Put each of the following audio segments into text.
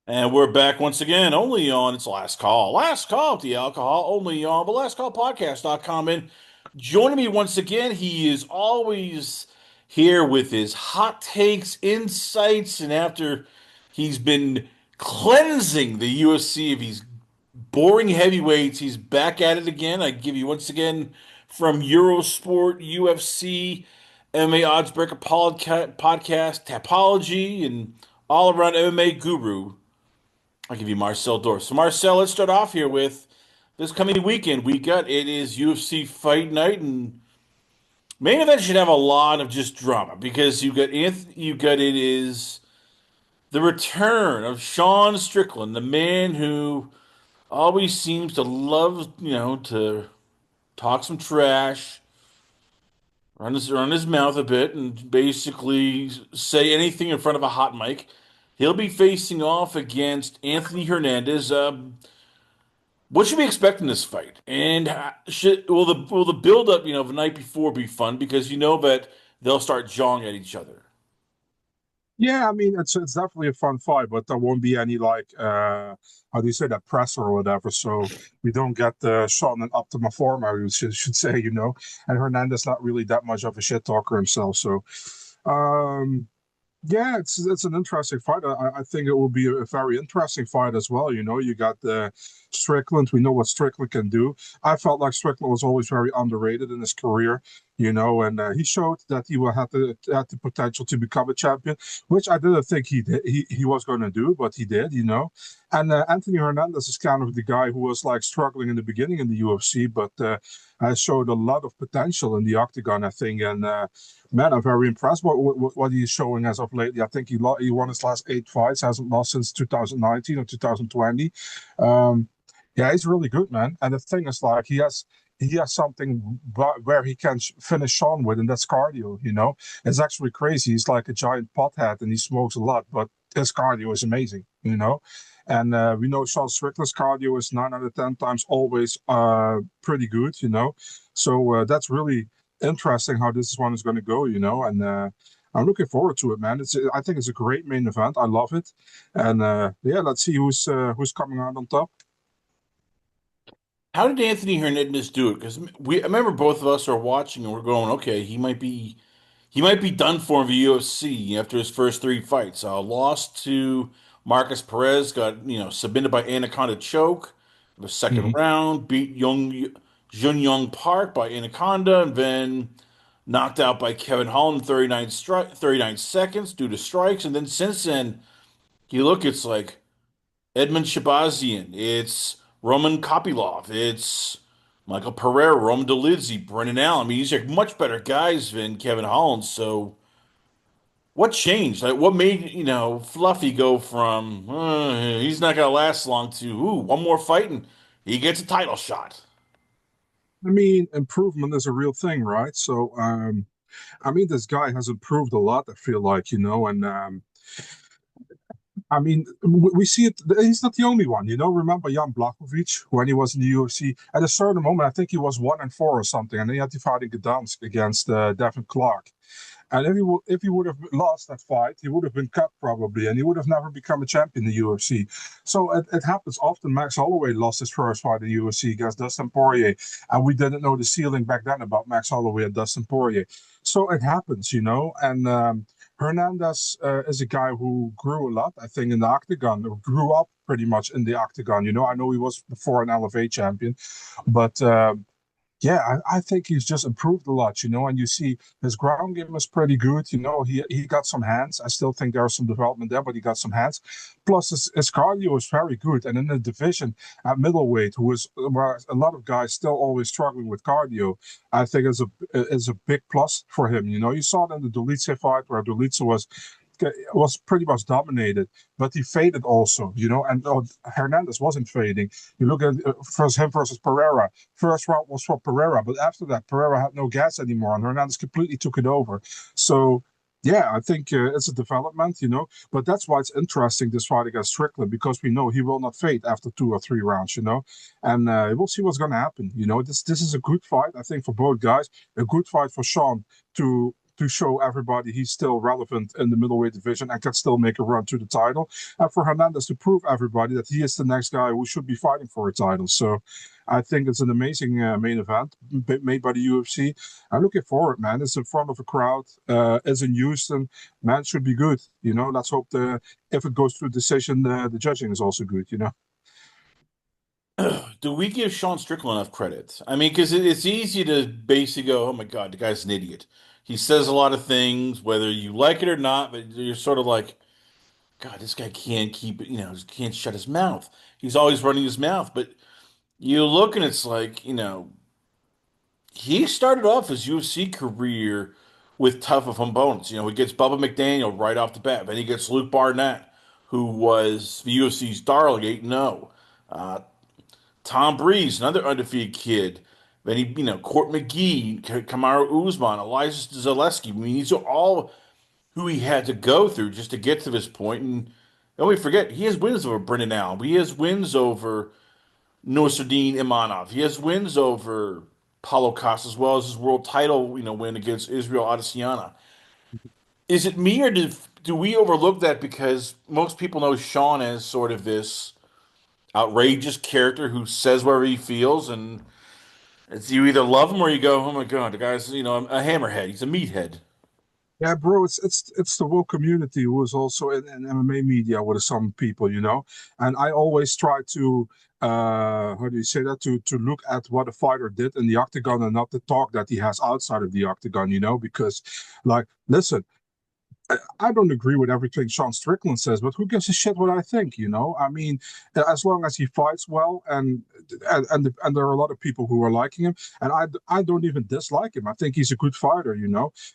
And we're back once again, only on it's Last Call. Last Call with the alcohol, only on the lastcallpodcast.com. And joining me once again, he is always here with his hot takes, insights, and after he's been cleansing the UFC of these boring heavyweights, he's back at it again. I give you once again from Eurosport UFC MMA Oddsbreaker podcast, Tapology, and all around MMA guru. I'll give you Marcel Dorff. So, Marcel, let's start off here with this coming weekend. It is UFC Fight Night, and main event should have a lot of just drama because it is the return of Sean Strickland, the man who always seems to love, to talk some trash, run his mouth a bit, and basically say anything in front of a hot mic. He'll be facing off against Anthony Hernandez. What should we expect in this fight? And will the build up, the night before be fun because you know that they'll start jawing at each other. Yeah, I mean it's definitely a fun fight, but there won't be any like how do you say that pressure or whatever. So we don't get Sean in optimal form, I should say, And Hernandez not really that much of a shit talker himself. So um yeah, it's an interesting fight. I think it will be a very interesting fight as well. You got the Strickland. We know what Strickland can do. I felt like Strickland was always very underrated in his career, and he showed that he will have the potential to become a champion, which I didn't think he was going to do, but he did. And Anthony Hernandez is kind of the guy who was like struggling in the beginning in the UFC, but has showed a lot of potential in the octagon, I think, and. Man, I'm very impressed what he's showing as of lately. I think he won his last 8 fights, hasn't lost since 2019 or 2020. Yeah, he's really good, man. And the thing is, like, he has something where he can finish Sean with, and that's cardio. It's actually crazy. He's like a giant pothead, and he smokes a lot, but his cardio is amazing. And we know Sean Strickland's cardio is 9 out of 10 times always pretty good. So that's really interesting how this one is going to go. And I'm looking forward to it, man. I think it's a great main event. I love it, and yeah, let's see who's coming out on top. How did Anthony Hernandez do it? Because I remember both of us are watching and we're going, okay, he might be done for in the UFC after his first three fights. Lost to Marcus Perez, got submitted by Anaconda choke in the second Hmm. round, beat Jun Young Park by Anaconda, and then knocked out by Kevin Holland in 39 seconds due to strikes. And then since then, it's like Edmund Shabazian, it's Roman Kopylov, it's Michael Pereira, Roman Dolidze, Brennan Allen. I mean, these are much better guys than Kevin Holland. So, what changed? Like, what made Fluffy go from he's not gonna last long to one more fight and he gets a title shot? I mean, improvement is a real thing, right? So, I mean, this guy has improved a lot. I feel like, and I mean, we see it. He's not the only one. Remember Jan Blachowicz when he was in the UFC? At a certain moment, I think he was 1-4 or something, and then he had to fight in Gdansk against Devin Clark. And if he would have lost that fight, he would have been cut probably, and he would have never become a champion in the UFC. So it happens often. Max Holloway lost his first fight in the UFC against Dustin Poirier, and we didn't know the ceiling back then about Max Holloway and Dustin Poirier. So it happens. And Hernandez is a guy who grew a lot, I think, in the octagon, or grew up pretty much in the octagon. I know he was before an LFA champion, but. Yeah, I think he's just improved a lot. And you see his ground game is pretty good. He got some hands. I still think there's some development there, but he got some hands. Plus, his cardio is very good. And in the division at middleweight, where a lot of guys still always struggling with cardio, I think is a big plus for him. You saw it in the Delija fight where Delija was pretty much dominated, but he faded also, and Hernandez wasn't fading. You look at first him versus Pereira. First round was for Pereira, but after that, Pereira had no gas anymore, and Hernandez completely took it over. So, yeah, I think it's a development, but that's why it's interesting this fight against Strickland because we know he will not fade after 2 or 3 rounds, and we'll see what's going to happen. This is a good fight, I think, for both guys. A good fight for Sean to to show everybody he's still relevant in the middleweight division and can still make a run to the title, and for Hernandez to prove everybody that he is the next guy who should be fighting for a title. So I think it's an amazing main event made by the UFC. I'm looking forward, man. It's in front of a crowd. It's in Houston. Man, should be good. Let's hope if it goes through decision, the judging is also good. Do we give Sean Strickland enough credit? I mean, because it's easy to basically go, "Oh my God, the guy's an idiot." He says a lot of things, whether you like it or not, but you're sort of like, "God, this guy can't keep it, can't shut his mouth. He's always running his mouth." But you look and it's like, he started off his UFC career with tough of opponents. He gets Bubba McDaniel right off the bat. Then he gets Luke Barnett, who was the UFC's darling, 8-0. Uh, Tom Breeze, another undefeated kid. Then Court McGee, Kamaru Usman, Elijah Zaleski. I mean, these are all who he had to go through just to get to this point. And don't we forget, he has wins over Brendan Allen. He has wins over Nasruddin Imanov. He has wins over Paulo Costa as well as his world title, win against Israel Adesanya. Is it me or do we overlook that because most people know Sean as sort of this outrageous character who says whatever he feels, and it's you either love him or you go, oh my God, the guy's a hammerhead. He's a meathead. Yeah, bro, it's the whole community who is also in MMA media with some people. And I always try to how do you say that to look at what a fighter did in the octagon and not the talk that he has outside of the octagon, because like listen, I don't agree with everything Sean Strickland says, but who gives a shit what I think? I mean, as long as he fights well, and there are a lot of people who are liking him, and I don't even dislike him. I think he's a good fighter.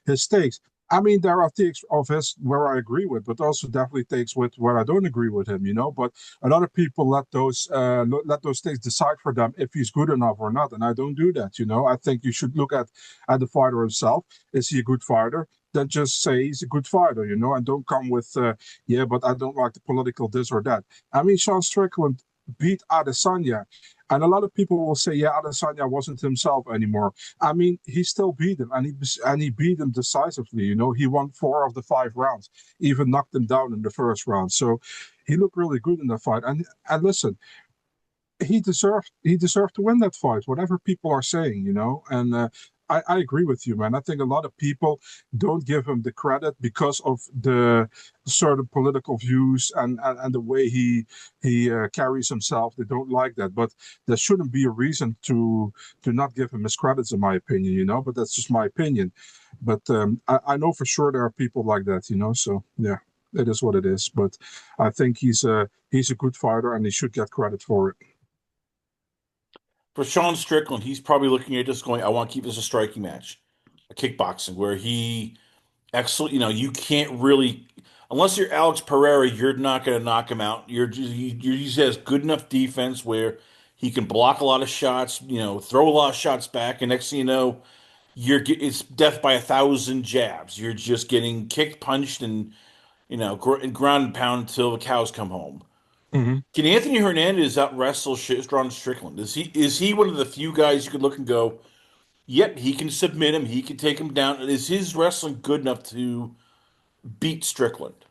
His takes. I mean, there are takes of his where I agree with, but also definitely takes with where I don't agree with him. But a lot of people let those takes decide for them if he's good enough or not, and I don't do that. I think you should look at the fighter himself. Is he a good fighter? Then just say he's a good fighter, and don't come with, yeah, but I don't like the political this or that. I mean, Sean Strickland beat Adesanya, and a lot of people will say, yeah, Adesanya wasn't himself anymore. I mean, he still beat him, and he beat him decisively. He won 4 of the 5 rounds, even knocked him down in the first round. So he looked really good in that fight. And listen, he deserved to win that fight, whatever people are saying. And I agree with you, man. I think a lot of people don't give him the credit because of the certain political views and the way he carries himself. They don't like that, but there shouldn't be a reason to not give him his credits, in my opinion. But that's just my opinion. But I know for sure there are people like that. So yeah, it is what it is. But I think he's a good fighter and he should get credit for it. For Sean Strickland, he's probably looking at this going, I want to keep this a striking match, a kickboxing, where he actually, you can't really, unless you're Alex Pereira, you're not going to knock him out. He just has good enough defense where he can block a lot of shots, throw a lot of shots back, and next thing you know, it's death by 1,000 jabs. You're just getting kicked, punched, and ground and pound until the cows come home. Mhm. Can Anthony Hernandez out wrestle Ron Strickland? Is he one of the few guys you could look and go, yep, he can submit him, he can take him down. Is his wrestling good enough to beat Strickland?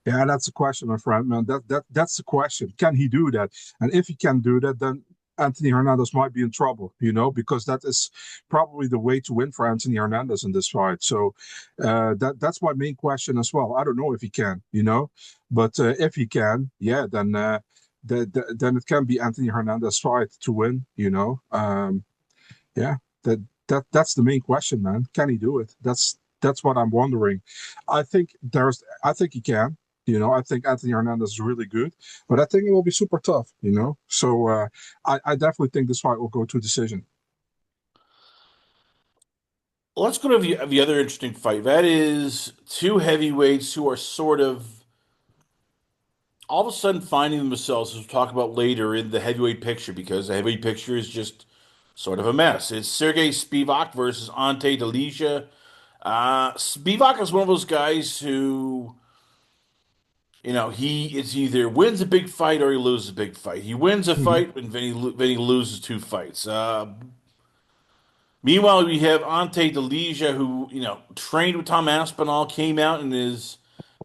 Yeah, that's a question, my friend, man. That's the question. Can he do that? And if he can do that, then Anthony Hernandez might be in trouble, because that is probably the way to win for Anthony Hernandez in this fight. So that's my main question as well. I don't know if he can, but if he can, yeah, then it can be Anthony Hernandez fight to win. Yeah, that's the main question, man. Can he do it? That's what I'm wondering. I think he can. I think Anthony Hernandez is really good, but I think it will be super tough. So I definitely think this fight will go to decision. Let's go to the other interesting fight. That is two heavyweights who are sort of all of a sudden finding themselves, as we'll talk about later, in the heavyweight picture because the heavyweight picture is just sort of a mess. It's Sergey Spivac versus Ante Delija. Spivac is one of those guys who, he is either wins a big fight or he loses a big fight. He wins a Mhm. fight and then he loses two fights. Meanwhile, we have Ante Delija, who, trained with Tom Aspinall, came out in his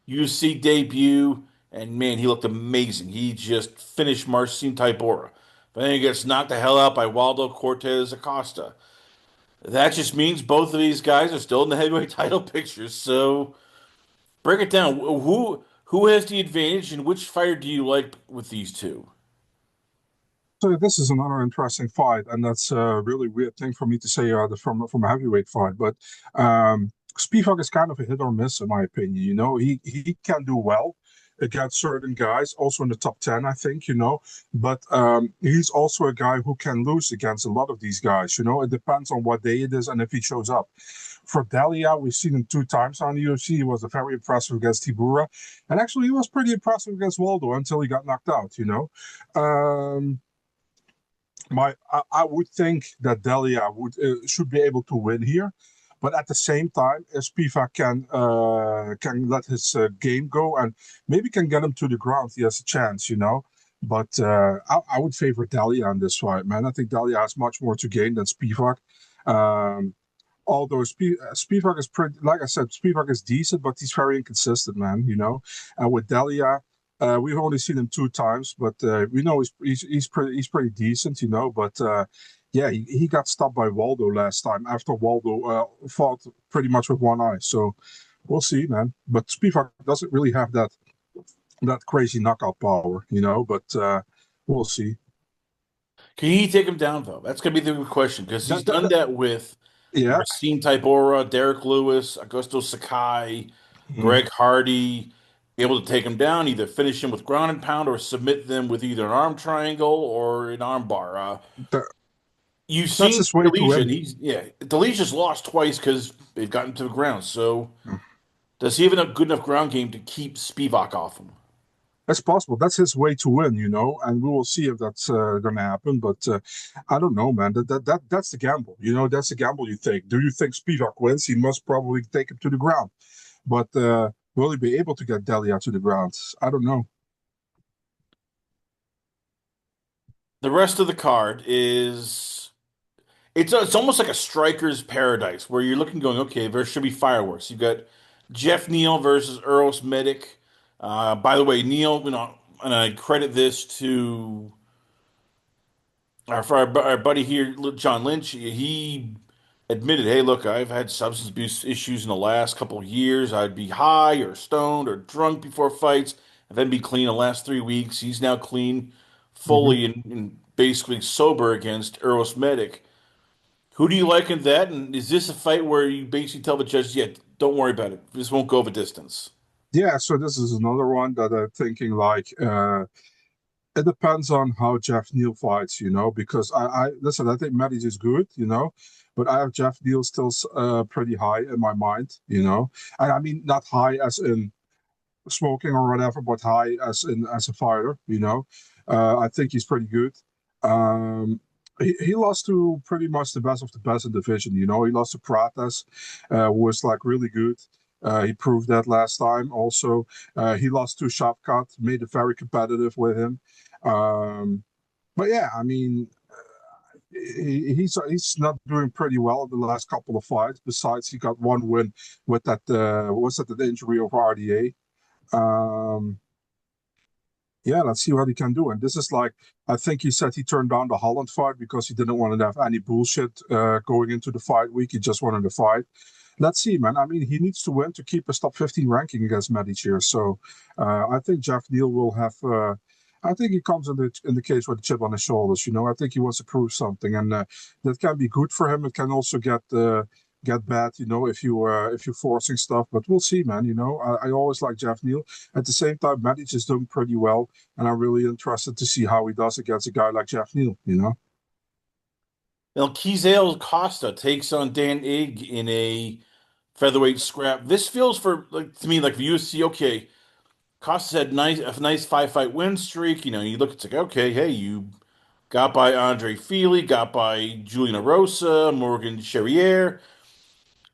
UFC debut, and man, he looked amazing. He just finished Marcin Tybura. But then he gets knocked the hell out by Waldo Cortez Acosta. That just means both of these guys are still in the heavyweight title picture. So break it down. Who has the advantage, and which fighter do you like with these two? So this is another interesting fight, and that's a really weird thing for me to say from a heavyweight fight. But Spivac is kind of a hit or miss, in my opinion. He can do well against certain guys, also in the top 10, I think. But he's also a guy who can lose against a lot of these guys. It depends on what day it is and if he shows up. For Delija, we've seen him 2 times on the UFC. He was very impressive against Tibura, and actually he was pretty impressive against Waldo until he got knocked out. Um, I would think that Delia would should be able to win here, but at the same time, Spiva can let his game go and maybe can get him to the ground. He has a chance. But I would favor Delia on this fight, man. I think Delia has much more to gain than Spivak. Um, Although Spivak is pretty, like I said, Spivak is decent, but he's very inconsistent, man. And with Delia, we've only seen him 2 times, but we know he's pretty decent. But yeah, he got stopped by Waldo last time after Waldo fought pretty much with one eye. So we'll see, man. But Spivak doesn't really have that crazy knockout power. But we'll see. Can he take him down though? That's gonna be the big question because he's That, done that with yeah. Marcin Tybura, Derek Lewis, Augusto Sakai, Mhm. Greg Hardy, able to take him down, either finish him with ground and pound or submit them with either an arm triangle or an arm bar. That, You've that's seen his way to Delija, and win. Delicia's lost twice because they've gotten to the ground. So does he have a good enough ground game to keep Spivak off him? That's possible. That's his way to win, and we will see if that's going to happen. But I don't know, man. That's the gamble. That's the gamble you take. Do you think Spivak wins? He must probably take him to the ground. But will he be able to get Delia to the ground? I don't know. The rest of the card is it's almost like a striker's paradise where you're looking going, okay, there should be fireworks. You've got Jeff Neal versus Earls Medic. By the way, Neal, and I credit this to our buddy here, John Lynch. He admitted, hey, look, I've had substance abuse issues in the last couple of years. I'd be high or stoned or drunk before fights, and then be clean the last 3 weeks. He's now clean Hmm. fully and basically sober against Eros Medic. Who do you like in that? And is this a fight where you basically tell the judge, yeah, don't worry about it. This won't go the distance? Yeah, so this is another one that I'm thinking like it depends on how Jeff Neal fights, because I listen, I think Medic is good, but I have Jeff Neal still pretty high in my mind. And I mean not high as in smoking or whatever, but high as a fighter. I think he's pretty good. He lost to pretty much the best of the best in the division. He lost to Pratas, who was like really good. He proved that last time. Also, he lost to Shopcut, made it very competitive with him. Um, but yeah, I mean, he's not doing pretty well in the last couple of fights. Besides, he got one win with that was that the injury of RDA. Yeah, let's see what he can do. And this is like, I think he said he turned down the Holland fight because he didn't want to have any bullshit going into the fight week. He just wanted to fight. Let's see, man. I mean, he needs to win to keep his top 15 ranking against Medic here. So I think Jeff Neal will have. I think he comes in the case with a chip on his shoulders. I think he wants to prove something, and that can be good for him. It can also get bad, if you're forcing stuff. But we'll see, man. I always like Jeff Neal. At the same time, Medic is doing pretty well, and I'm really interested to see how he does against a guy like Jeff Neal. Now, Kizel Costa takes on Dan Ig in a featherweight scrap. This feels to me like the UFC. Okay, Costa's had a nice 5 fight win streak. You look, it's like, okay, hey, you got by Andre Fili, got by Julian Rosa, Morgan Charrier.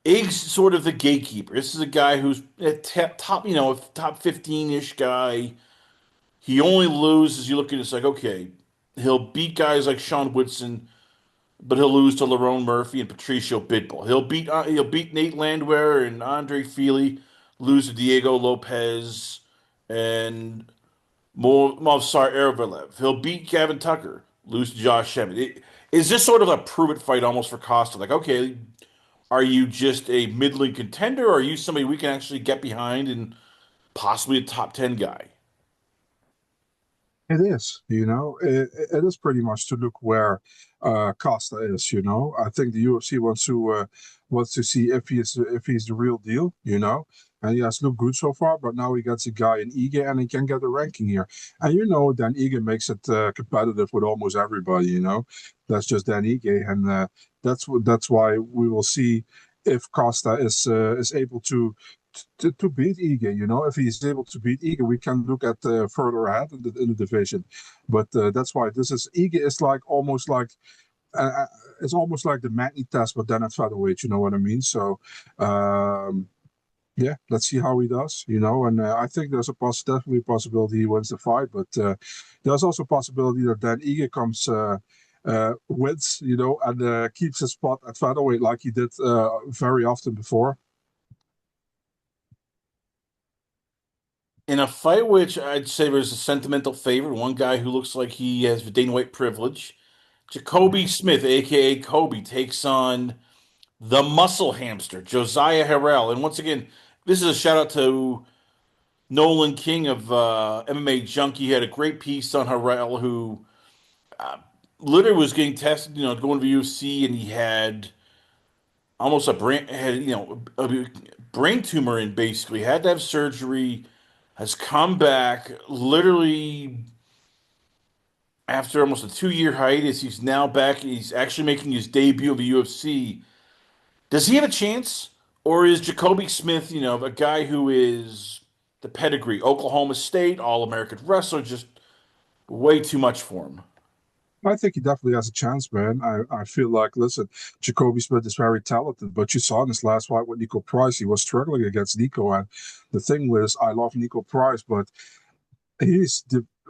Ig's sort of the gatekeeper. This is a guy who's a top 15-ish guy. He only loses. You look at it, it's like, okay, he'll beat guys like Sean Woodson, but he'll lose to Lerone Murphy and Patricio Pitbull. He'll beat Nate Landwehr and Andre Feely, lose to Diego Lopez and Movsar Ervalev. He'll beat Gavin Tucker, lose to Josh Emmett. Is this sort of a prove it fight almost for Costa? Like, okay, are you just a middling contender, or are you somebody we can actually get behind and possibly a top 10 guy? It is, it is pretty much to look where Costa is. I think the UFC wants to see if he's the real deal. And he has looked good so far, but now he gets a guy in Ige and he can get a ranking here. And then Ige makes it competitive with almost everybody. That's just Dan Ige, and that's why we will see if Costa is able to beat Ige. If he's able to beat Ige, we can look at further ahead in the division. But that's why Ige is like almost like it's almost like the Magny test, but then at featherweight. You know what I mean? So yeah, let's see how he does. And I think there's definitely a possibility he wins the fight, but there's also a possibility that then Ige comes. Wins, and keeps his spot at featherweight like he did very often before. In a fight which I'd say there's a sentimental favorite, one guy who looks like he has Dana White privilege, Jacoby Smith, aka Kobe, takes on the muscle hamster, Josiah Harrell. And once again, this is a shout out to Nolan King of MMA Junkie. He had a great piece on Harrell, who literally was getting tested, going to the UFC, and he had almost a brain tumor, and basically had to have surgery. Has come back literally after almost a 2 year hiatus. He's now back. He's actually making his debut of the UFC. Does he have a chance? Or is Jacoby Smith, a guy who is the pedigree, Oklahoma State, All-American wrestler, just way too much for him? I think he definitely has a chance, man. I feel like, listen, Jacoby Smith is very talented, but you saw in his last fight with Nico Price, he was struggling against Nico. And the thing was, I love Nico Price, but he's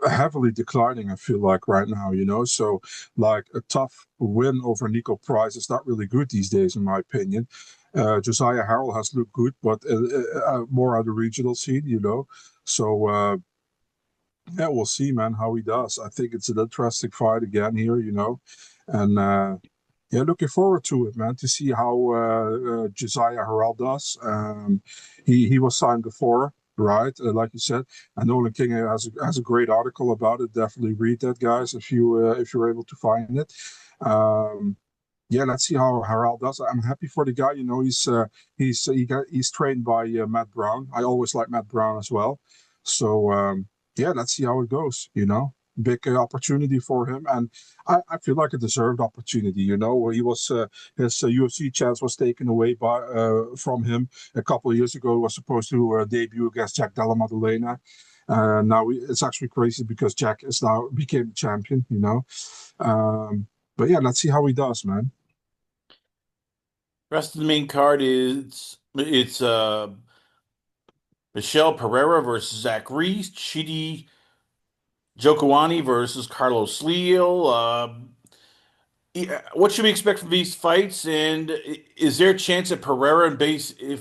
heavily declining, I feel like, right now. So, like, a tough win over Nico Price is not really good these days, in my opinion. Josiah Harrell has looked good, but more at the regional scene. So, yeah, we'll see, man, how he does. I think it's an interesting fight again here. And yeah, looking forward to it, man, to see how Josiah Harrell does. He was signed before, right? Like you said, and Nolan King has a great article about it. Definitely read that, guys, if you're able to find it. Yeah, let's see how Harrell does. I'm happy for the guy. He's trained by Matt Brown. I always like Matt Brown as well. So yeah, let's see how it goes. Big opportunity for him, and I feel like a deserved opportunity. Where he was his UFC chance was taken away from him a couple of years ago. He was supposed to debut against Jack Della Maddalena. Now it's actually crazy because Jack is now became champion. But yeah, let's see how he does, man. Rest of the main card is it's Michelle Pereira versus Zach Reese, Chidi Jokoani versus Carlos Leal. What should we expect from these fights? And is there a chance that if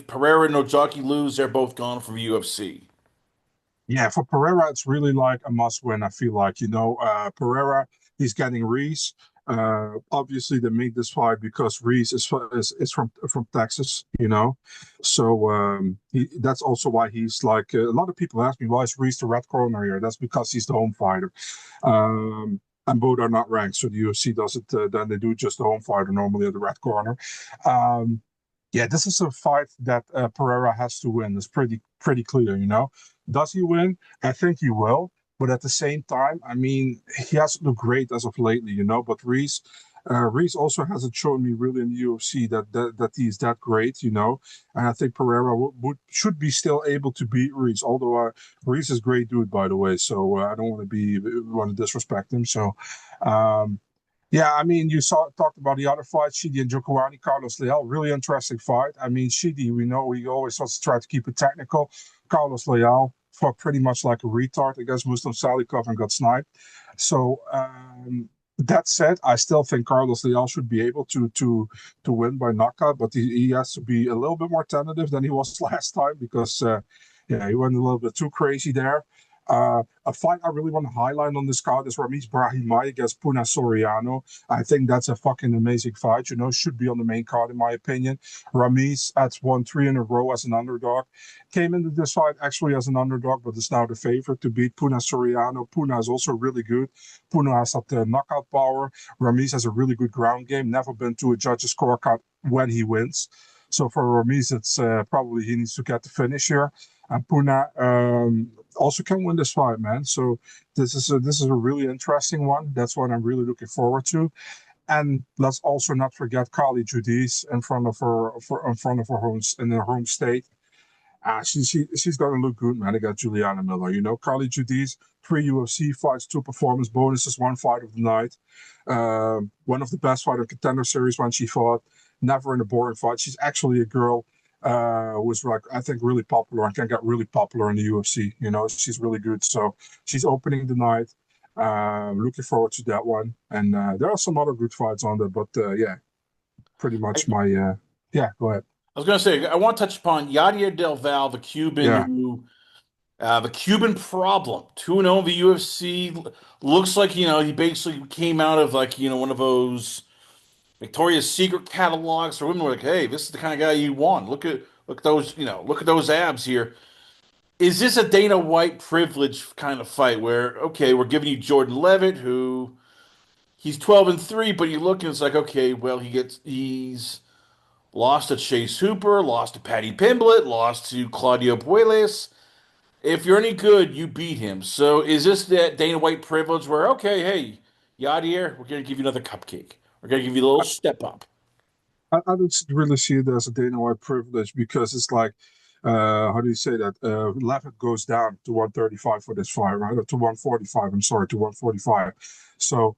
Pereira and Ojaki lose, they're both gone from UFC? Yeah, for Pereira, it's really like a must win. I feel like, Pereira, he's getting Reese. Obviously, they made this fight because Reese is from Texas. So that's also why he's like a lot of people ask me why is Reese the red corner here. That's because he's the home fighter. And both are not ranked, so the UFC does it. Then they do just the home fighter normally at the red corner. Um, yeah, this is a fight that Pereira has to win. It's pretty clear. Does he win? I think he will. But at the same time, I mean, he hasn't looked great as of lately. But Reese also hasn't shown me really in the UFC that he's that great. And I think Pereira should be still able to beat Reese. Although Reese is a great dude, by the way. So I don't want to disrespect him. So. Yeah, I mean, you talked about the other fight, Shidi and Jokoani, Carlos Leal, really interesting fight. I mean, Shidi, we know he always wants to try to keep it technical. Carlos Leal fought pretty much like a retard against Muslim Salikov and got sniped. So, That said, I still think Carlos Leal should be able to win by knockout, but he has to be a little bit more tentative than he was last time because yeah, he went a little bit too crazy there. A fight I really want to highlight on this card is Ramiz Brahimaj against Puna Soriano. I think that's a fucking amazing fight. You know, should be on the main card in my opinion. Ramiz has won three in a row as an underdog. Came into this fight actually as an underdog, but is now the favorite to beat Puna Soriano. Puna is also really good. Puna has that knockout power. Ramiz has a really good ground game. Never been to a judge's scorecard when he wins. So for Ramiz, it's probably he needs to get the finish here. And Puna also can win this fight, man. So this is a really interesting one. That's what I'm really looking forward to. And let's also not forget Kali Judice in front of her home in her home state. She's gonna look good, man. They got Juliana Miller. You know, Carly Judice, three UFC fights, two performance bonuses, one fight of the night. One of the best fight in contender series when she fought. Never in a boring fight. She's actually a girl who was like I think really popular and can get really popular in the UFC. You know, she's really good. So she's opening the night. Looking forward to that one. And there are some other good fights on there, but yeah, pretty I, much my yeah. Go ahead. I was going to say, I want to touch upon Yadier Del Val, the Cuban Yeah, who, the Cuban problem, 2-0 in the UFC. Looks like, he basically came out of like, one of those Victoria's Secret catalogs for women were like, hey, this is the kind of guy you want. Look at those, look at those abs here. Is this a Dana White privilege kind of fight where, okay, we're giving you Jordan Levitt, who he's 12-3, but you look and it's like, okay, well, he's lost to Chase Hooper, lost to Patty Pimblett, lost to Claudio Puelles. If you're any good, you beat him. So is this that Dana White privilege where, okay, hey, Yadier, we're going to give you another cupcake. We're going to give you a little step up. I don't really see it as a Dana White privilege because it's like, how do you say that? Levitt goes down to 135 for this fight, right? Or to 145. I'm sorry, to 145. So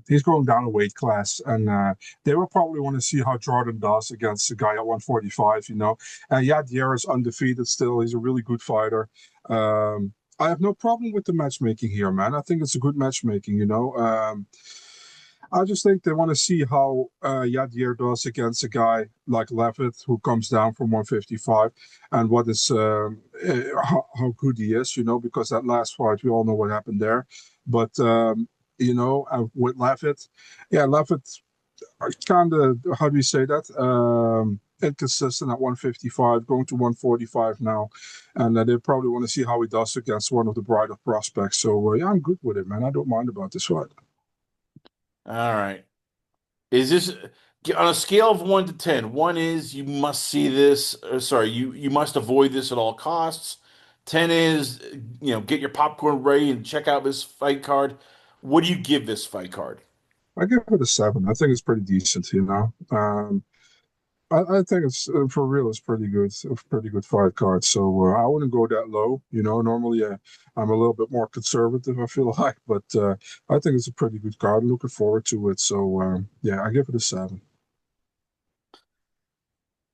he's going down a weight class, and they will probably want to see how Jordan does against a guy at 145. You know, Yadier is undefeated still. He's a really good fighter. I have no problem with the matchmaking here, man. I think it's a good matchmaking. You know. I just think they want to see how Yadier does against a guy like Levitt, who comes down from 155, and what is how good he is, you know, because that last fight, we all know what happened there. But, with Levitt, yeah, Levitt kind of, how do you say that? Inconsistent at 155, going to 145 now. And they probably want to see how he does against one of the brighter prospects. So, yeah, I'm good with it, man. I don't mind about this fight. All right. Is this on a scale of 1 to 10? One is you must see this. Sorry, you must avoid this at all costs. 10 is get your popcorn ready and check out this fight card. What do you give this fight card? I give it a seven. I think it's pretty decent, you know. I think it's for real. It's pretty good. It's a pretty good fight card. So I wouldn't go that low. You know, normally I'm a little bit more conservative. I feel like, but I think it's a pretty good card. Looking forward to it. So yeah, I give it a seven.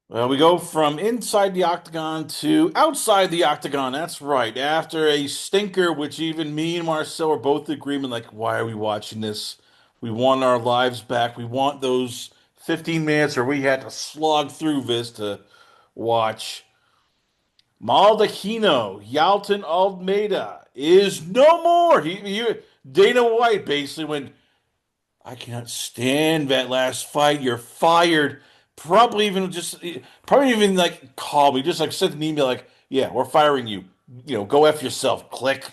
Well, we go from inside the octagon to outside the octagon. That's right. After a stinker, which even me and Marcel are both in agreement, like, why are we watching this? We want our lives back. We want those 15 minutes where we had to slog through this to watch. Maldacino, Jailton Almeida is no more. Dana White basically went, I cannot stand that last fight. You're fired. Probably even like call me, just like send an email like, yeah, we're firing you. Go F yourself. Click.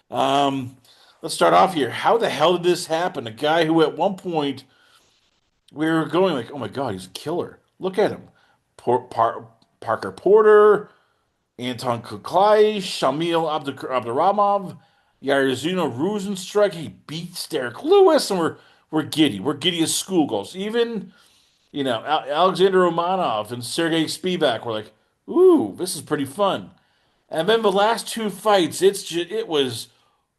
Um, let's start off here. How the hell did this happen? A guy who at one point we were going like, oh my God, he's a killer. Look at him. Parker Porter, Anton Kuklai, Shamil Abdurrahmov, Yarzuna Rosenstruck. He beats Derek Lewis, and we're giddy. We're giddy as schoolgirls. Even Alexander Romanov and Sergey Spivac were like, "Ooh, this is pretty fun." And then the last two fights, it was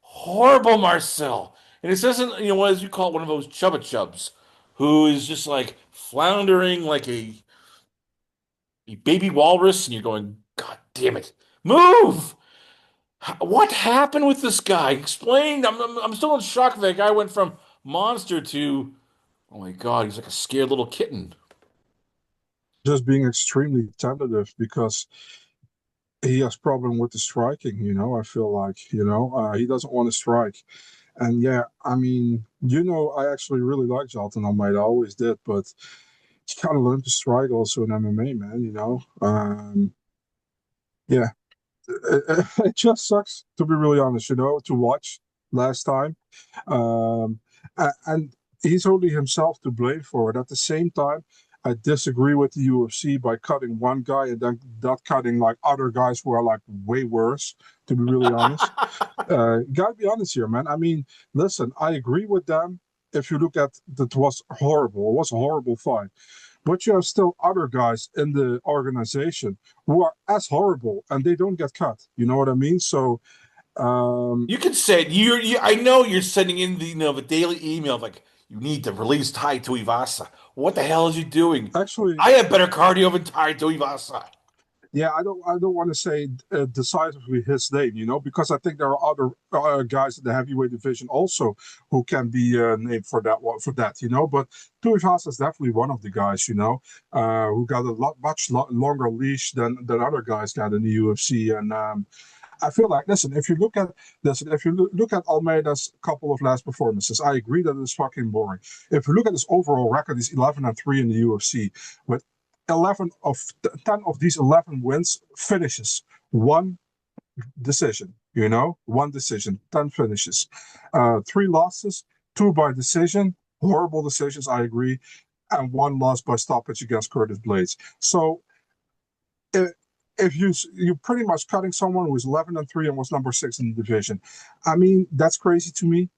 horrible, Marcel. And it doesn't, what as you call it, one of those chubba chubs, who is just like floundering like a baby walrus, and you're going, God damn it, move! What happened with this guy? Explain. I'm still in shock. That guy went from monster to, oh my God, he's like a scared little kitten. Just being extremely tentative because he has problem with the striking. I feel like he doesn't want to strike. And yeah, I mean, I actually really like Jailton Almeida. I always did, but you gotta learn to strike also in MMA, man. Yeah, it just sucks to be really honest. To watch last time, and he's only himself to blame for it. At the same time, I disagree with the UFC by cutting one guy and then not cutting like other guys who are like way worse. To be really honest, gotta be honest here, man. I mean, listen, I agree with them. If you look at that, was horrible. It was a horrible fight. But you have still other guys in the organization who are as horrible and they don't get cut. You know what I mean? So, um, You can say it. I know you're sending in the daily email like you need to release Tai Tuivasa. What the hell is you doing? actually, I have better cardio than Tai Tuivasa. yeah, I don't want to say decisively his name, because I think there are other guys in the heavyweight division also who can be named for that one for that, But Tuivasa is definitely one of the guys, who got a longer leash than other guys got in the UFC, and I feel like if you look at Almeida's couple of last performances, I agree that it's fucking boring. If you look at his overall record, he's 11-3 in the UFC, with 11 of 10 of these 11 wins finishes, one decision. One decision, 10 finishes, three losses, two by decision, horrible decisions. I agree, and one loss by stoppage against Curtis Blades. So if you're pretty much cutting someone who was 11-3 and was number 6 in the division, I mean that's crazy to me.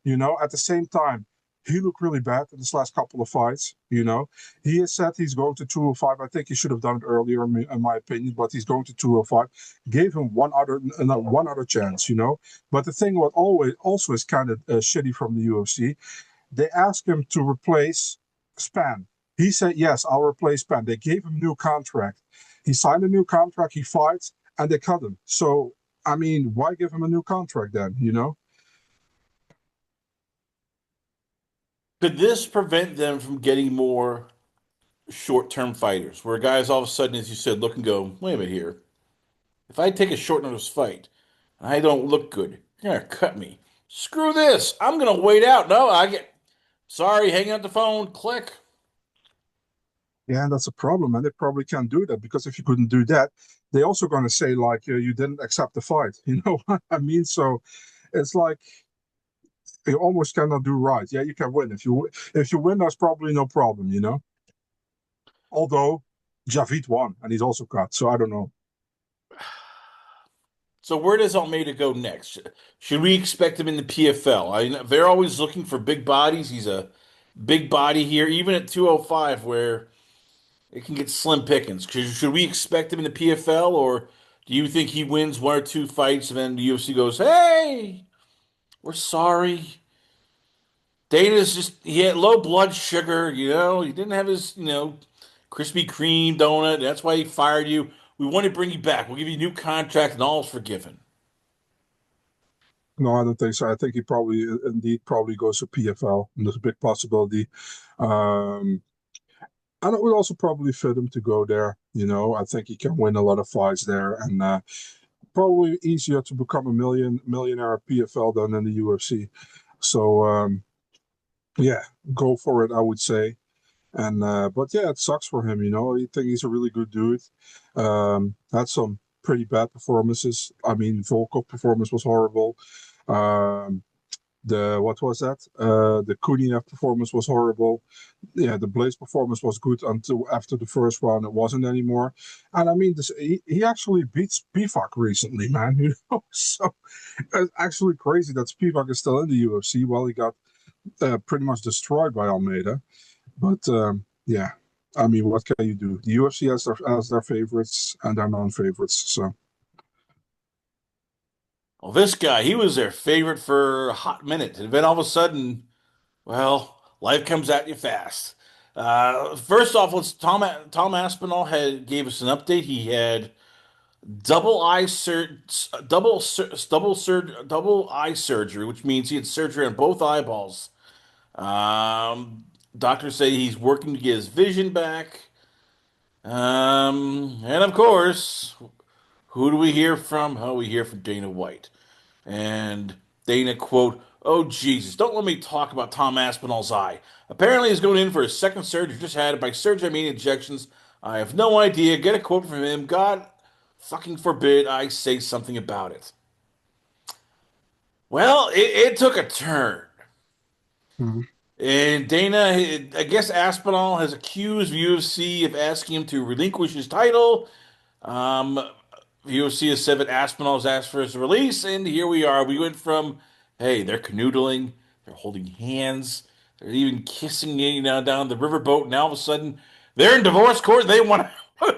At the same time, he looked really bad in this last couple of fights. He has said he's going to 205. I think he should have done it earlier, in my opinion, but he's going to 205. Gave him one other chance. But the thing what always also is kind of shitty from the UFC, they asked him to replace Span. He said, yes, I'll replace Span. They gave him a new contract. He signed a new contract, he fights, and they cut him. So, I mean, why give him a new contract then? Could this prevent them from getting more short-term fighters, where guys all of a sudden, as you said, look and go, wait a minute here. If I take a short notice fight and I don't look good, you're gonna cut me. Screw this. I'm gonna wait out. No, I get sorry, hang up the phone, click. Yeah, and that's a problem. And they probably can't do that because if you couldn't do that, they also going to say, like, you didn't accept the fight. You know what I mean? So it's like you almost cannot do right. Yeah, you can win. If you win, that's probably no problem. Although Javid won and he's also cut. So I don't know. So where does Almeida go next? Should we expect him in the PFL? They're always looking for big bodies. He's a big body here, even at 205, where it can get slim pickings. Should we expect him in the PFL, or do you think he wins one or two fights and then the UFC goes, "Hey, we're sorry. Dana's he had low blood sugar, he didn't have his, Krispy Kreme donut. That's why he fired you. We want to bring you back. We'll give you a new contract and all's forgiven." No, I don't think so. I think he probably indeed probably goes to PFL. And there's a big possibility. Um, and it would also probably fit him to go there. I think he can win a lot of fights there, and probably easier to become a millionaire at PFL than in the UFC. So yeah, go for it, I would say. And but yeah, it sucks for him. I think he's a really good dude. Had some pretty bad performances. I mean, Volkov performance was horrible. Um, the what was that? The Kuniev performance was horrible. Yeah, the Blaze performance was good until after the first round. It wasn't anymore. And I mean, he actually beat Spivac recently, man. So it's actually crazy that Spivac is still in the UFC while he got pretty much destroyed by Almeida. But yeah, I mean, what can you do? The UFC has their favorites and their non-favorites. So Well, this guy, he was their favorite for a hot minute. And then all of a sudden, well, life comes at you fast. First off, let's Tom Aspinall gave us an update. He had double eye surgery, which means he had surgery on both eyeballs. Doctors say he's working to get his vision back. And of course, who do we hear from? Oh, we hear from Dana White. And Dana, quote, "Oh, Jesus, don't let me talk about Tom Aspinall's eye. Apparently, he's going in for his second surgery. Just had it. By surgery, I mean injections. I have no idea. Get a quote from him. God fucking forbid I say something about it." Well, it took a turn. Mhm. And Dana, I guess Aspinall has accused UFC of asking him to relinquish his title. Um, UFC has said that Aspinall has asked for his release, and here we are. We went from, hey, they're canoodling, they're holding hands, they're even kissing, down the riverboat. Now all of a sudden, they're in divorce court. They want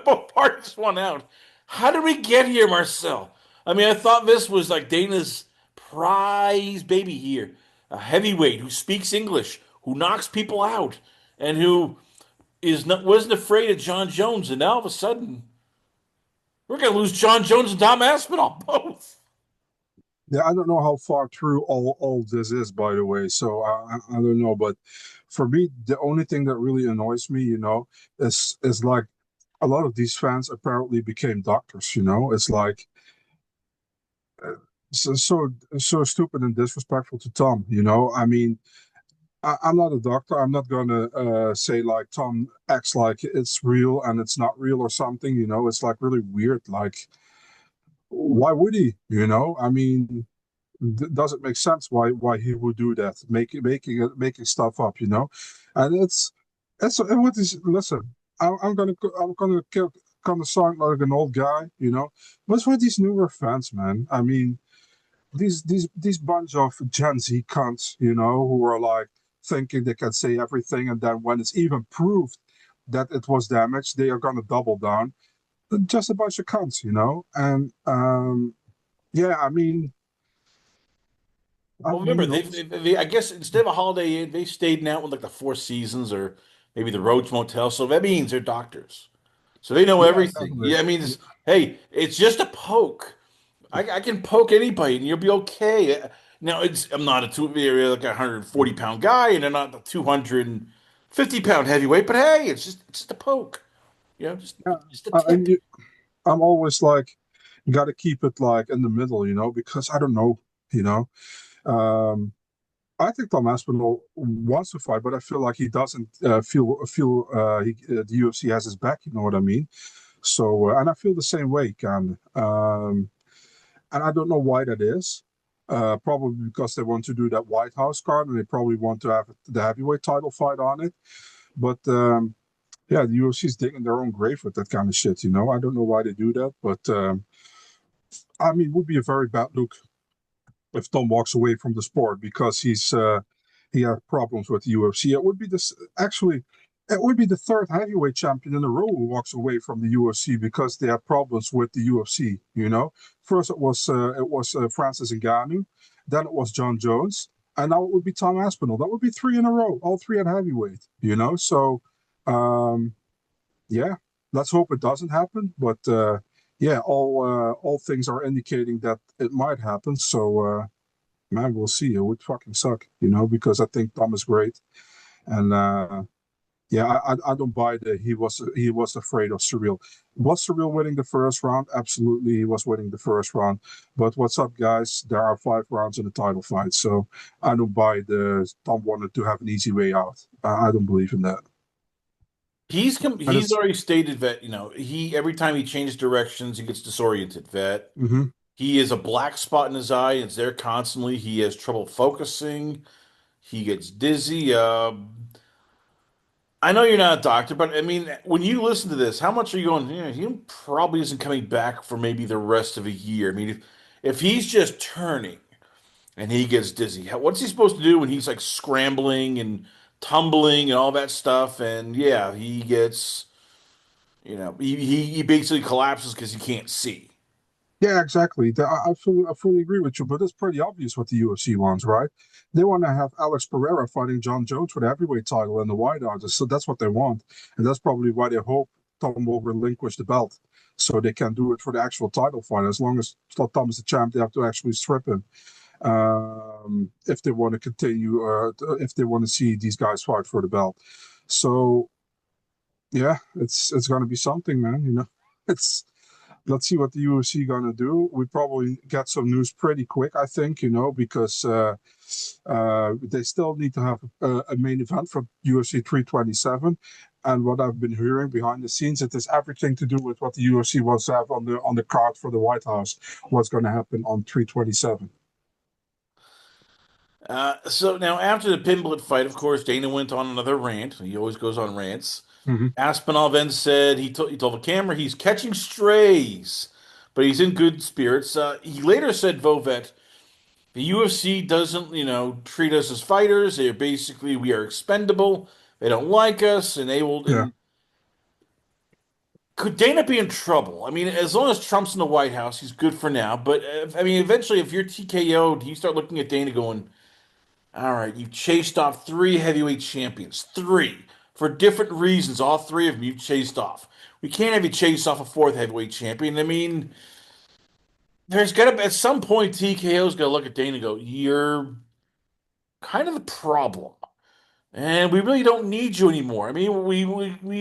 both parties want out. How did we get here, Marcel? I mean, I thought this was like Dana's prize baby here, a heavyweight who speaks English, who knocks people out, and who is not wasn't afraid of John Jones. And now all of a sudden, we're going to lose John Jones and Tom Aspinall both. Yeah, I don't know how far through all this is, by the way. So I don't know, but for me, the only thing that really annoys me, is like a lot of these fans apparently became doctors. It's like uh, so stupid and disrespectful to Tom. I mean, I'm not a doctor. I'm not gonna say like Tom acts like it's real and it's not real or something. It's like really weird. Like, why would he? I mean, does it make sense why he would do that, making stuff up, and it's what is listen, I'm gonna sound like an old guy, but for these newer fans, man. I mean, these bunch of Gen Z cunts, who are like thinking they can say everything, and then when it's even proved that it was damaged, they are gonna double down. Just a bunch of cunts, and yeah, I Well, mean, remember, I guess instead of a Holiday Inn, they stayed out with like the Four Seasons or maybe the Roach Motel. So that means they're doctors. So they know yeah, everything. definitely. Yeah, I mean, hey, it's just a poke. I can poke anybody and you'll be okay. Now, I'm not like a 140-pound guy and I'm not the 250-pound heavyweight, but hey, it's just a poke. Yeah, Just a and tip. I'm always like, you got to keep it like in the middle, because I don't know, you know. Um, I think Tom Aspinall wants to fight, but I feel like he doesn't feel the UFC has his back. You know what I mean? So, and I feel the same way, kind and I don't know why that is. Probably because they want to do that White House card, and they probably want to have the heavyweight title fight on it. But yeah, the UFC's digging their own grave with that kind of shit. I don't know why they do that, but I mean, it would be a very bad look if Tom walks away from the sport because he has problems with the UFC. It would be this actually. It would be the third heavyweight champion in a row who walks away from the UFC because they have problems with the UFC. First it was Francis Ngannou, then it was John Jones, and now it would be Tom Aspinall. That would be three in a row, all three at heavyweight. So um, yeah, let's hope it doesn't happen. But yeah, all things are indicating that it might happen. So man, we'll see. It would fucking suck, because I think Tom is great, and yeah, I don't buy that he was afraid of Surreal. Was Surreal winning the first round? Absolutely, he was winning the first round. But what's up, guys? There are 5 rounds in the title fight, so I don't buy the Tom wanted to have an easy way out. I don't believe in that. And He's it's already stated that, he every time he changes directions, he gets disoriented. That mhm. he is a black spot in his eye. It's there constantly. He has trouble focusing. He gets dizzy. I know you're not a doctor, but I mean, when you listen to this, how much are you going? He probably isn't coming back for maybe the rest of a year. I mean, if he's just turning and he gets dizzy, what's he supposed to do when he's like scrambling and tumbling and all that stuff? And yeah, he gets, he basically collapses because he can't see. Yeah, exactly. I fully agree with you, but it's pretty obvious what the UFC wants, right? They want to have Alex Pereira fighting John Jones for the heavyweight title in the white artists, so that's what they want, and that's probably why they hope Tom will relinquish the belt. so they can do it for the actual title fight. As long as Tom is the champ, they have to actually strip him if they want to continue, if they want to see these guys fight for the belt. So yeah, it's going to be something, man. It's let's see what the UFC gonna do. We probably get some news pretty quick, I think, because they still need to have a main event for UFC 327. And what I've been hearing behind the scenes, it has everything to do with what the UFC wants to have on the card for the White House. What's going to happen on 327? So now after the Pimblett fight, of course, Dana went on another rant. He always goes on rants. Mm-hmm. Aspinall then said he told the camera he's catching strays, but he's in good spirits. He later said, Vovet, the UFC doesn't, treat us as fighters. We are expendable. They don't like us, and they will. Yeah. And could Dana be in trouble? I mean, as long as Trump's in the White House, he's good for now. But I mean, eventually, if you're TKO'd, you start looking at Dana going, "All right, you've chased off three heavyweight champions, three for different reasons. All three of them you've chased off. We can't have you chase off a fourth heavyweight champion. I mean, there's got to at some point TKO's got to look at Dana and go, "You're kind of the problem." And we really don't need you anymore. I mean, we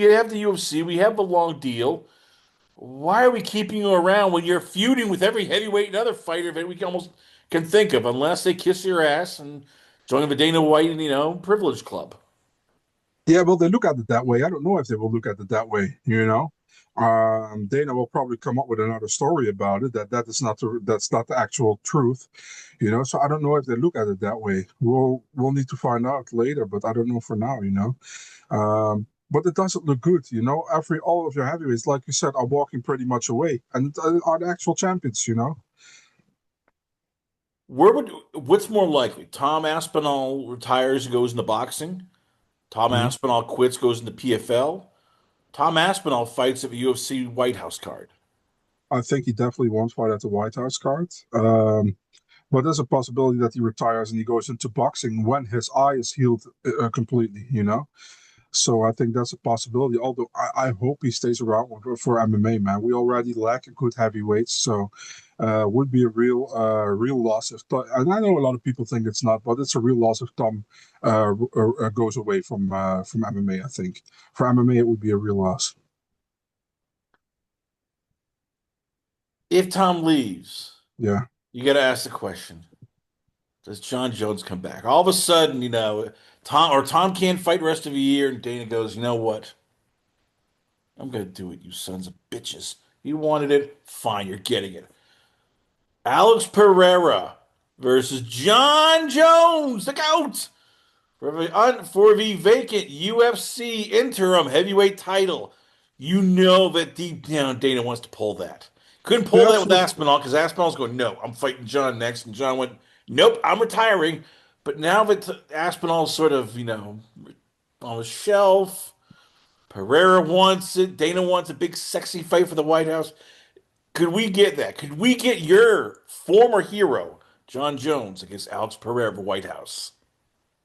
have the UFC, we have the long deal. Why are we keeping you around when you're feuding with every heavyweight and other fighter that we can think of, unless they kiss your ass and join the Dana White and Privilege Club? Yeah, well, they look at it that way. I don't know if they will look at it that way. Dana will probably come up with another story about it. That's not the actual truth. So I don't know if they look at it that way. We'll need to find out later, but I don't know for now. But it doesn't look good. All of your heavyweights, like you said, are walking pretty much away, and are the actual champions. What's more likely? Tom Aspinall retires and goes into boxing. Tom Mhm. Aspinall quits, goes into PFL. Tom Aspinall fights at the UFC White House card. I think he definitely won't fight at the White House card. But there's a possibility that he retires and he goes into boxing when his eye is healed completely. So I think that's a possibility. Although I hope he stays around for MMA, man. We already lack a good heavyweight, so would be a real loss if. And I know a lot of people think it's not, but it's a real loss if Tom goes away from MMA. I think for MMA it would be a real loss. If Tom leaves, Yeah. you got to ask the question: does John Jones come back? All of a sudden, Tom can't fight the rest of the year, and Dana goes, "You know what? I'm gonna do it, you sons of bitches. You wanted it, fine, you're getting it." Alex Pereira versus John Jones, the GOAT, for the vacant UFC interim heavyweight title. You know that deep down Dana wants to pull that. Couldn't pull Yeah, that with absolutely. Aspinall because Aspinall's going, "No, I'm fighting John next." And John went, "Nope, I'm retiring." But now that Aspinall's sort of, on the shelf, Pereira wants it. Dana wants a big, sexy fight for the White House. Could we get that? Could we get your former hero, John Jones, against Alex Pereira of the White House?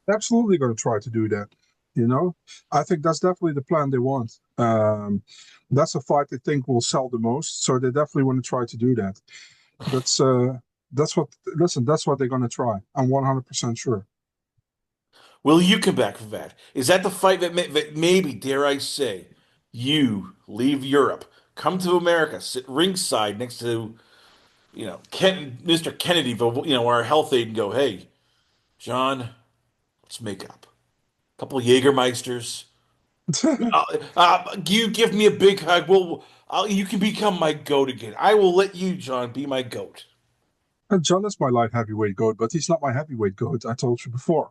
Absolutely going to try to do that. You know, I think that's definitely the plan they want. That's a fight they think will sell the most, so they definitely want to try to do that. That's uh, that's what. Listen, that's what they're going to try. I'm 100% sure. Will you come back for that? Is that the fight that maybe, dare I say, you leave Europe, come to America, sit ringside next to, Mr. Kennedy, our health aide, and go, "Hey, John, let's make up. A couple of Jägermeisters. You give me a big hug. You can become my goat again. I will let you, John, be my goat." John is my light heavyweight goat, but he's not my heavyweight goat. I told you before.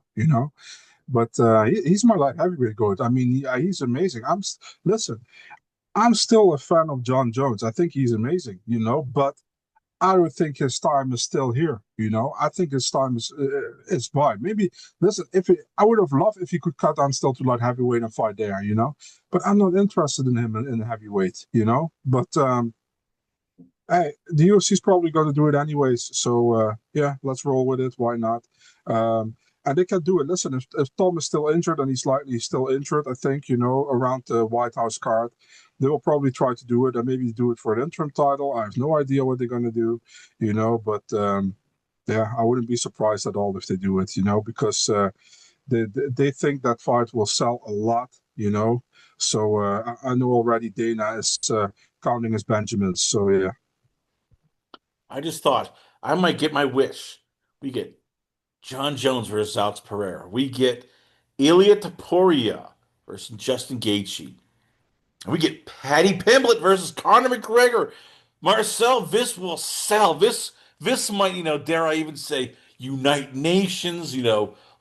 But he's my light heavyweight goat. I mean, he's amazing. Listen. I'm still a fan of John Jones. I think he's amazing. But I don't think his time is still here. I think his time is by. Maybe listen, I would have loved if he could cut down still to light heavyweight and fight there. But I'm not interested in him in heavyweight. But hey, the UFC is probably going to do it anyways. So yeah, let's roll with it. Why not? And they can do it. Listen, if Tom is still injured and he's likely still injured, I think around the White House card. they will probably try to do it and maybe do it for an interim title. I have no idea what they're going to do, but yeah, I wouldn't be surprised at all if they do it, because they think that fight will sell a lot, So I know already Dana is counting his Benjamins. So yeah. I just thought I might get my wish. We get John Jones versus Alex Pereira. We get Ilya Taporia versus Justin Gaethje. And we get Paddy Pimblett versus Conor McGregor. Marcel, this will sell. This might, dare I even say, unite nations,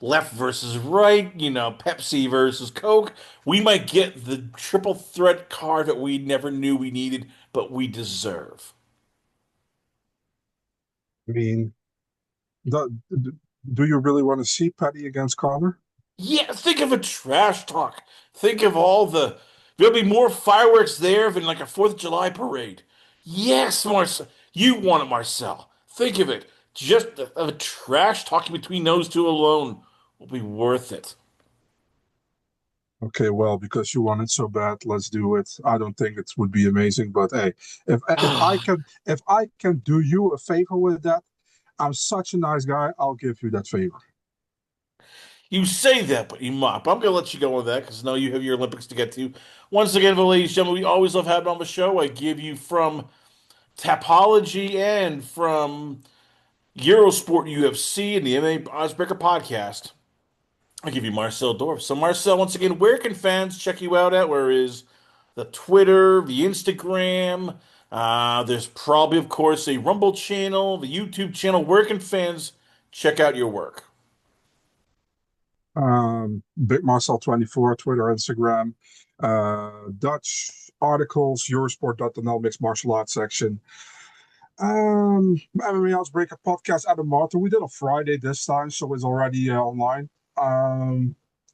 left versus right, Pepsi versus Coke. We might get the triple threat card that we never knew we needed, but we deserve. I mean, do, do you really want to see Petty against Conor? Yeah, think of a trash talk. Think of all the. There'll be more fireworks there than like a 4th of July parade. Yes, Marcel. You want it, Marcel. Think of it. Just a trash talking between those two alone will be worth it. Okay, well, because you want it so bad, let's do it. I don't think it would be amazing, but hey, if I can do you a favor with that, I'm such a nice guy. I'll give you that favor. You say that, but you mop. I'm going to let you go on that because I know you have your Olympics to get to. Once again, ladies and gentlemen, we always love having on the show. I give you from Tapology and from Eurosport UFC and the MMA Icebreaker podcast. I give you Marcel Dorff. So, Marcel, once again, where can fans check you out at? Where is the Twitter, the Instagram? There's probably, of course, a Rumble channel, the YouTube channel. Where can fans check out your work? Big Marcel 24, Twitter, Instagram, Dutch articles, Eurosport.nl mixed martial arts section. MMA Housebreaker podcast Adam Martin. We did on Friday this time, so it's already online.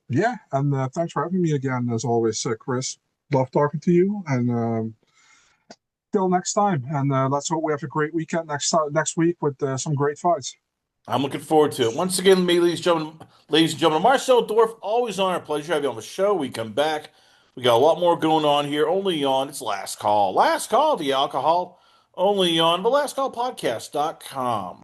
Yeah, and thanks for having me again, as always, Chris. Love talking to you, and till next time. And let's hope we have a great weekend next week with some great fights. I'm looking forward to it. Once again, ladies and gentlemen, Marcel Dorff, always honor and pleasure to have you on the show. We come back. We got a lot more going on here. Only on it's Last Call. Last Call, the alcohol. Only on the Last Call Podcast.com.